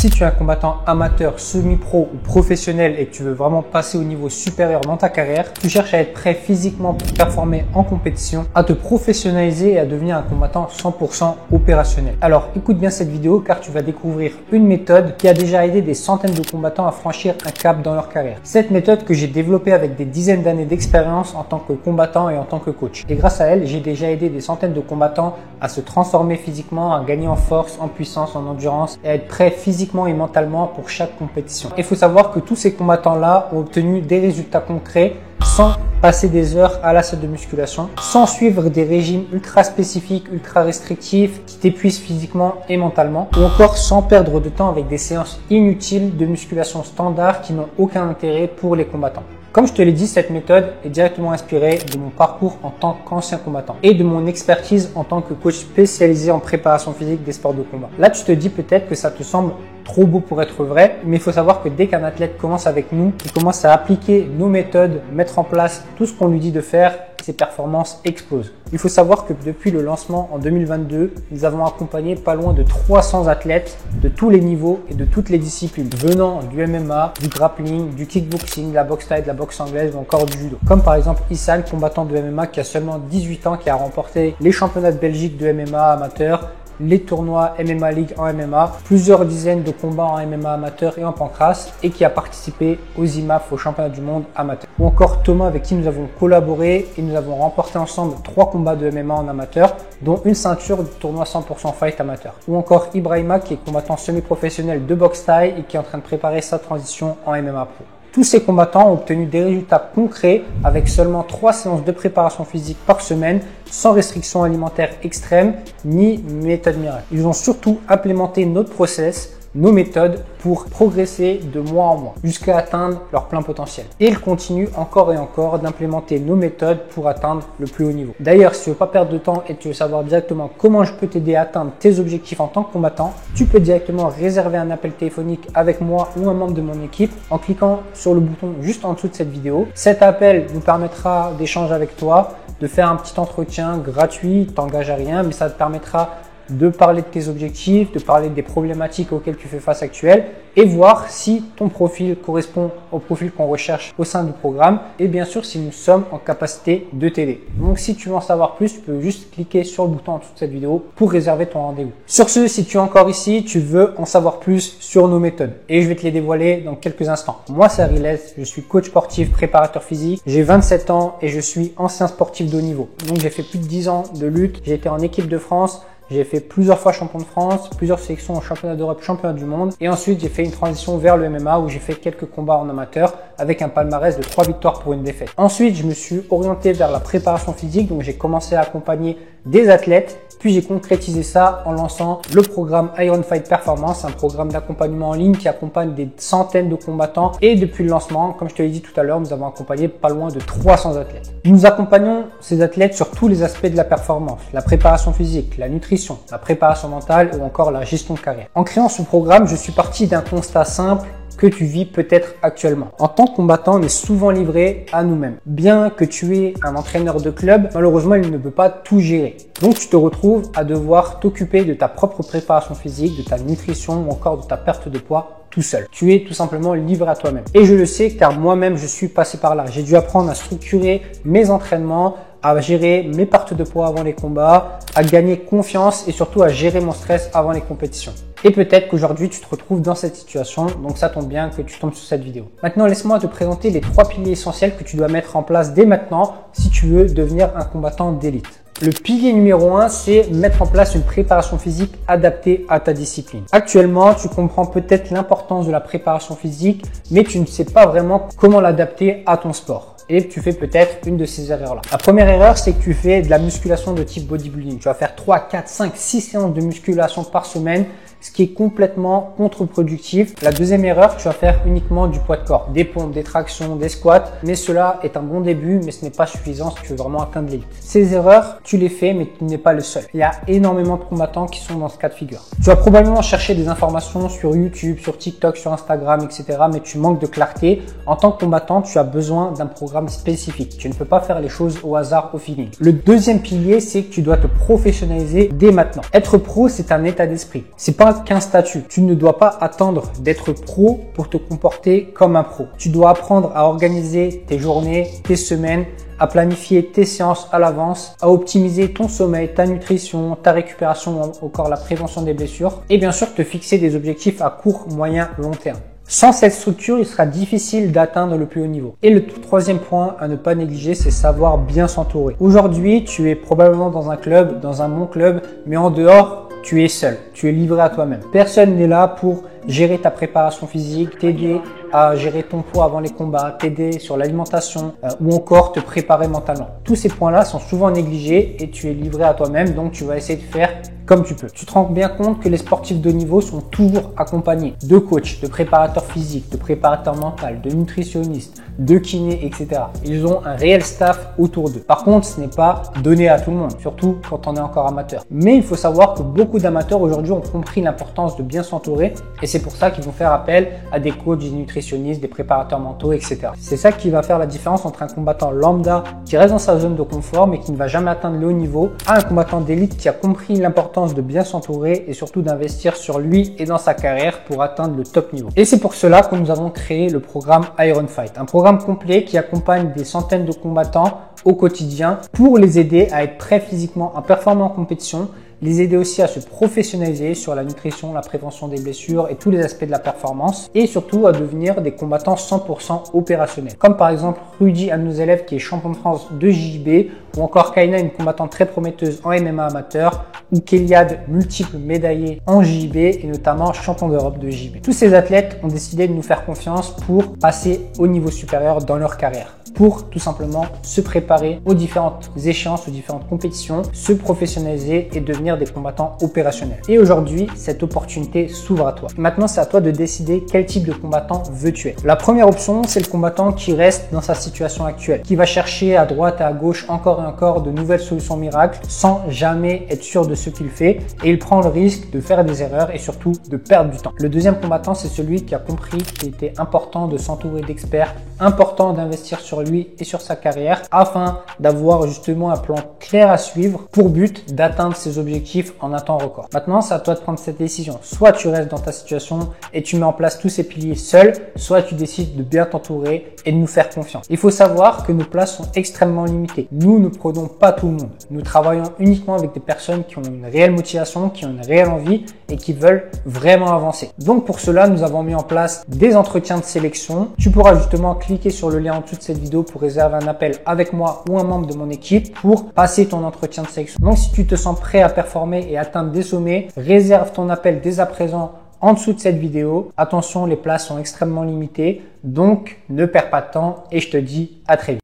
Si tu es un combattant amateur, semi-pro ou professionnel et que tu veux vraiment passer au niveau supérieur dans ta carrière, tu cherches à être prêt physiquement pour performer en compétition, à te professionnaliser et à devenir un combattant 100% opérationnel. Alors écoute bien cette vidéo car tu vas découvrir une méthode qui a déjà aidé des centaines de combattants à franchir un cap dans leur carrière. Cette méthode que j'ai développée avec des dizaines d'années d'expérience en tant que combattant et en tant que coach. Et grâce à elle, j'ai déjà aidé des centaines de combattants à se transformer physiquement, à gagner en force, en puissance, en endurance et à être prêt physiquement et mentalement pour chaque compétition. Il faut savoir que tous ces combattants-là ont obtenu des résultats concrets sans passer des heures à la salle de musculation, sans suivre des régimes ultra spécifiques, ultra restrictifs qui t'épuisent physiquement et mentalement, ou encore sans perdre de temps avec des séances inutiles de musculation standard qui n'ont aucun intérêt pour les combattants. Comme je te l'ai dit, cette méthode est directement inspirée de mon parcours en tant qu'ancien combattant et de mon expertise en tant que coach spécialisé en préparation physique des sports de combat. Là, tu te dis peut-être que ça te semble trop beau pour être vrai, mais il faut savoir que dès qu'un athlète commence avec nous, il commence à appliquer nos méthodes, mettre en place tout ce qu'on lui dit de faire, ses performances explosent. Il faut savoir que depuis le lancement en 2022, nous avons accompagné pas loin de 300 athlètes de tous les niveaux et de toutes les disciplines, venant du MMA, du grappling, du kickboxing, de la boxe thaï, de la boxe anglaise ou encore du judo. Comme par exemple Issan, combattant de MMA qui a seulement 18 ans, qui a remporté les championnats de Belgique de MMA amateur, les tournois MMA League en MMA, plusieurs dizaines de combats en MMA amateur et en pancrace et qui a participé aux IMAF, au championnat du monde amateur. Ou encore Thomas avec qui nous avons collaboré et nous avons remporté ensemble 3 combats de MMA en amateur, dont une ceinture du tournoi 100% fight amateur. Ou encore Ibrahima qui est combattant semi-professionnel de boxe thaï et qui est en train de préparer sa transition en MMA pro. Tous ces combattants ont obtenu des résultats concrets avec seulement 3 séances de préparation physique par semaine, sans restriction alimentaire extrême ni méthode miracle. Ils ont surtout implémenté notre process, nos méthodes pour progresser de mois en mois jusqu'à atteindre leur plein potentiel. Et ils continuent encore et encore d'implémenter nos méthodes pour atteindre le plus haut niveau. D'ailleurs, si tu veux pas perdre de temps et tu veux savoir directement comment je peux t'aider à atteindre tes objectifs en tant que combattant, tu peux directement réserver un appel téléphonique avec moi ou un membre de mon équipe en cliquant sur le bouton juste en dessous de cette vidéo. Cet appel nous permettra d'échanger avec toi, de faire un petit entretien gratuit, t'engage à rien, mais ça te permettra de parler de tes objectifs, de parler des problématiques auxquelles tu fais face actuellement et voir si ton profil correspond au profil qu'on recherche au sein du programme et bien sûr si nous sommes en capacité de t'aider. Donc si tu veux en savoir plus, tu peux juste cliquer sur le bouton en dessous de cette vidéo pour réserver ton rendez-vous. Sur ce, si tu es encore ici, tu veux en savoir plus sur nos méthodes et je vais te les dévoiler dans quelques instants. Moi c'est Ariles, je suis coach sportif, préparateur physique, j'ai 27 ans et je suis ancien sportif de haut niveau. Donc j'ai fait plus de 10 ans de lutte, j'ai été en équipe de France, j'ai fait plusieurs fois champion de France, plusieurs sélections au championnat d'Europe, championnat du monde. Et ensuite, j'ai fait une transition vers le MMA où j'ai fait quelques combats en amateur avec un palmarès de 3 victoires pour une défaite. Ensuite, je me suis orienté vers la préparation physique. Donc, j'ai commencé à accompagner des athlètes. Puis, j'ai concrétisé ça en lançant le programme Iron Fight Performance, un programme d'accompagnement en ligne qui accompagne des centaines de combattants. Et depuis le lancement, comme je te l'ai dit tout à l'heure, nous avons accompagné pas loin de 300 athlètes. Nous accompagnons ces athlètes sur tous les aspects de la performance, la préparation physique, la nutrition, la préparation mentale ou encore la gestion de carrière. En créant ce programme, je suis parti d'un constat simple que tu vis peut-être actuellement. En tant que combattant, on est souvent livré à nous-mêmes. Bien que tu es un entraîneur de club, malheureusement, il ne peut pas tout gérer. Donc, tu te retrouves à devoir t'occuper de ta propre préparation physique, de ta nutrition ou encore de ta perte de poids tout seul. Tu es tout simplement livré à toi-même. Et je le sais car moi-même, je suis passé par là. J'ai dû apprendre à structurer mes entraînements, à gérer mes pertes de poids avant les combats, à gagner confiance et surtout à gérer mon stress avant les compétitions. Et peut-être qu'aujourd'hui, tu te retrouves dans cette situation, donc ça tombe bien que tu tombes sur cette vidéo. Maintenant, laisse-moi te présenter les 3 piliers essentiels que tu dois mettre en place dès maintenant si tu veux devenir un combattant d'élite. Le pilier numéro 1, c'est mettre en place une préparation physique adaptée à ta discipline. Actuellement, tu comprends peut-être l'importance de la préparation physique, mais tu ne sais pas vraiment comment l'adapter à ton sport. Et tu fais peut-être une de ces erreurs-là. La première erreur, c'est que tu fais de la musculation de type bodybuilding. Tu vas faire 3, 4, 5, 6 séances de musculation par semaine, ce qui est complètement contre-productif. La deuxième erreur, tu vas faire uniquement du poids de corps, des pompes, des tractions, des squats, mais cela est un bon début, mais ce n'est pas suffisant si tu veux vraiment atteindre l'élite. Ces erreurs, tu les fais, mais tu n'es pas le seul. Il y a énormément de combattants qui sont dans ce cas de figure. Tu vas probablement chercher des informations sur YouTube, sur TikTok, sur Instagram, etc., mais tu manques de clarté. En tant que combattant, tu as besoin d'un programme spécifique. Tu ne peux pas faire les choses au hasard, au feeling. Le deuxième pilier, c'est que tu dois te professionnaliser dès maintenant. Être pro, c'est un état d'esprit. C'est pas pas qu'un statut. Tu ne dois pas attendre d'être pro pour te comporter comme un pro. Tu dois apprendre à organiser tes journées, tes semaines, à planifier tes séances à l'avance, à optimiser ton sommeil, ta nutrition, ta récupération ou encore la prévention des blessures et bien sûr te fixer des objectifs à court, moyen, long terme. Sans cette structure, il sera difficile d'atteindre le plus haut niveau. Et le troisième point à ne pas négliger, c'est savoir bien s'entourer. Aujourd'hui, tu es probablement dans un club, dans un bon club, mais en dehors, tu es seul, tu es livré à toi-même. Personne n'est là pour gérer ta préparation physique, t'aider à gérer ton poids avant les combats, t'aider sur l'alimentation ou encore te préparer mentalement. Tous ces points-là sont souvent négligés et tu es livré à toi-même, donc tu vas essayer de faire comme tu peux. Tu te rends bien compte que les sportifs de haut niveau sont toujours accompagnés de coachs, de préparateurs physiques, de préparateurs mentaux, de nutritionnistes, de kinés, etc. Ils ont un réel staff autour d'eux. Par contre, ce n'est pas donné à tout le monde, surtout quand on est encore amateur. Mais il faut savoir que beaucoup d'amateurs aujourd'hui ont compris l'importance de bien s'entourer et c'est pour ça qu'ils vont faire appel à des coachs, des nutritionnistes, des préparateurs mentaux, etc. C'est ça qui va faire la différence entre un combattant lambda qui reste dans sa zone de confort mais qui ne va jamais atteindre le haut niveau à un combattant d'élite qui a compris l'importance de bien s'entourer et surtout d'investir sur lui et dans sa carrière pour atteindre le top niveau. Et c'est pour cela que nous avons créé le programme Iron Fight, un programme complet qui accompagne des centaines de combattants au quotidien pour les aider à être prêts physiquement, à performer en compétition, les aider aussi à se professionnaliser sur la nutrition, la prévention des blessures et tous les aspects de la performance et surtout à devenir des combattants 100% opérationnels. Comme par exemple Rudy, un de nos élèves qui est champion de France de JJB ou encore Kaina, une combattante très prometteuse en MMA amateur ou Kéliade, multiple médaillé en JJB et notamment champion d'Europe de JJB. Tous ces athlètes ont décidé de nous faire confiance pour passer au niveau supérieur dans leur carrière, pour tout simplement se préparer aux différentes échéances, aux différentes compétitions, se professionnaliser et devenir des combattants opérationnels. Et aujourd'hui, cette opportunité s'ouvre à toi. Maintenant, c'est à toi de décider quel type de combattant veux-tu être. La première option, c'est le combattant qui reste dans sa situation actuelle, qui va chercher à droite et à gauche encore et encore de nouvelles solutions miracles sans jamais être sûr de ce qu'il fait et il prend le risque de faire des erreurs et surtout de perdre du temps. Le deuxième combattant, c'est celui qui a compris qu'il était important de s'entourer d'experts, important d'investir sur lui et sur sa carrière afin d'avoir justement un plan clair à suivre pour but d'atteindre ses objectifs en un temps record. Maintenant, c'est à toi de prendre cette décision. Soit tu restes dans ta situation et tu mets en place tous ces piliers seul, soit tu décides de bien t'entourer et de nous faire confiance. Il faut savoir que nos places sont extrêmement limitées. Nous ne prenons pas tout le monde. Nous travaillons uniquement avec des personnes qui ont une réelle motivation, qui ont une réelle envie et qui veulent vraiment avancer. Donc pour cela, nous avons mis en place des entretiens de sélection. Tu pourras justement cliquer sur le lien en dessous de cette vidéo pour réserver un appel avec moi ou un membre de mon équipe pour passer ton entretien de sélection. Donc si tu te sens prêt à performer et atteindre des sommets, réserve ton appel dès à présent en dessous de cette vidéo. Attention, les places sont extrêmement limitées, donc ne perds pas de temps et je te dis à très vite.